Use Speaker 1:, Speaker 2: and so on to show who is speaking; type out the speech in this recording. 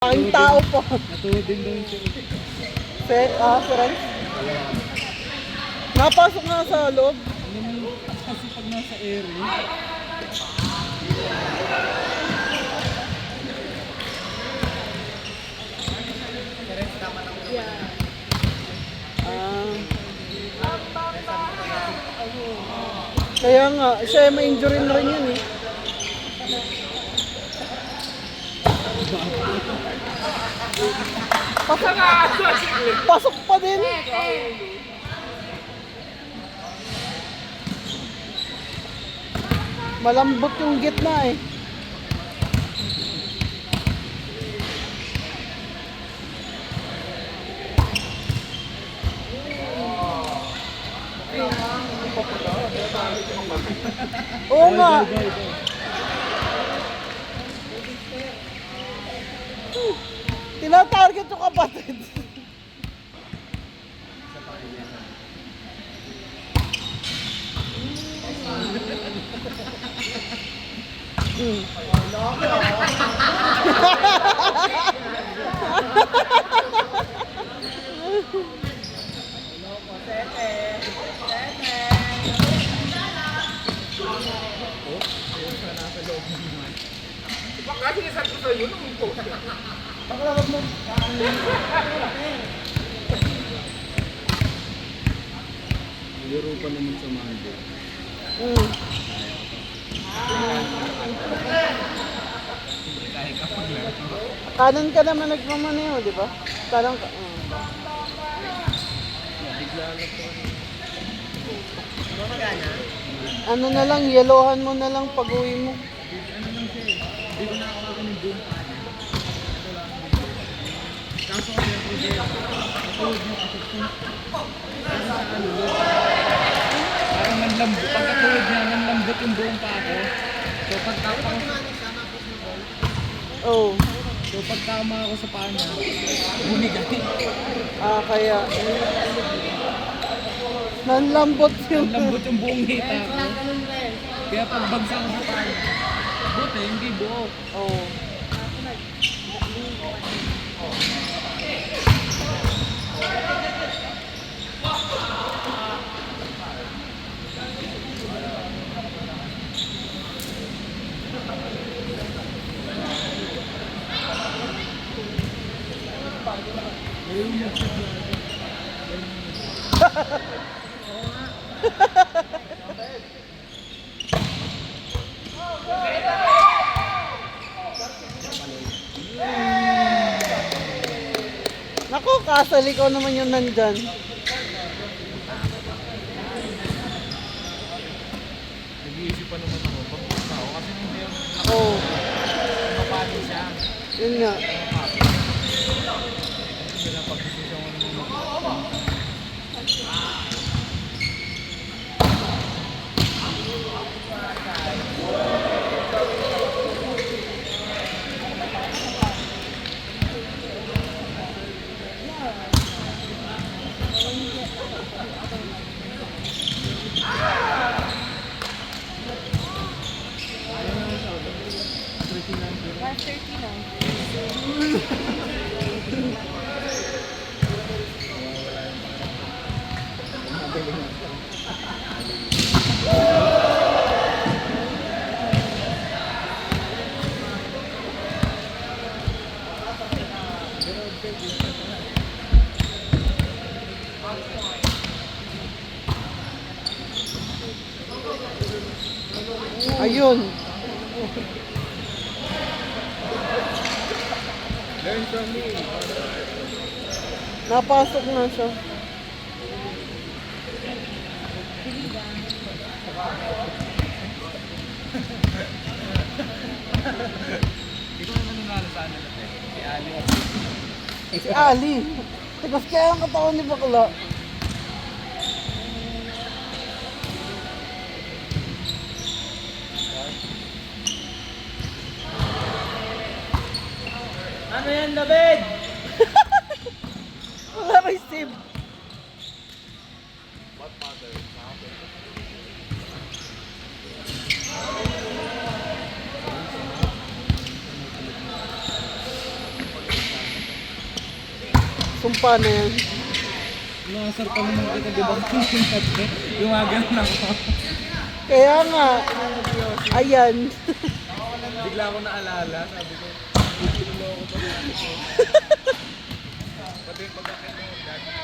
Speaker 1: Ang tao po.
Speaker 2: Natulog din doon siya.
Speaker 1: Friends? Napasok na sa loob.
Speaker 2: Kasi pag nasa area,
Speaker 1: Ah. Kaya nga, siya may injury na rin yun eh. Pasok pa din. Malambot yung gitna eh. Oo nga. Tinatarget yung kapatid.
Speaker 3: Kasi isa ko sa yun, ang post.
Speaker 2: laro pa naman sa Monday.
Speaker 1: Kanan ka naman nagmamaneho, di ba? Kanan ka. Ano na lang, yelohan mo na lang pag uwi mo.
Speaker 2: Hindi ko nakakawa ng buong paano. Kaso kasi ang problema, katulad yung asok ko. Kasi sa ano, parang nanlambot. Pagkatulad niya, nanlambot yung buong pako. So pagtama
Speaker 1: Oh.
Speaker 2: So pagtama ako sa paa niya, bumigay.
Speaker 1: Kaya. Nanlambot yung...
Speaker 2: Nanlambot yung buong hita ko. Kaya pagbagsak ko sa paa niya, buti, hindi buo.
Speaker 1: Oh. Naku, kasal ikaw naman yung nandyan.
Speaker 2: Nag-iisip pa naman ako, pagpunta ako kasi hindi yung
Speaker 1: Oh,
Speaker 2: nakapalo siya.
Speaker 1: yun nga.
Speaker 2: Kasi napag-desisyon ko naman
Speaker 1: Ayun.
Speaker 2: learn from me.
Speaker 1: Napasok na siya.
Speaker 2: Ikaw naman nanalo sa ano natin. Si Ali.
Speaker 1: Si Ali. Tigas kaya ang katawan ni Bakla.
Speaker 2: Ano yan, David?
Speaker 1: Wala receive. Sumpa na yan.
Speaker 2: Nakasar pa naman kita, di ba? Gumagano ako.
Speaker 1: Kaya nga. Ayan.
Speaker 2: Bigla ako naalala, sabi ko,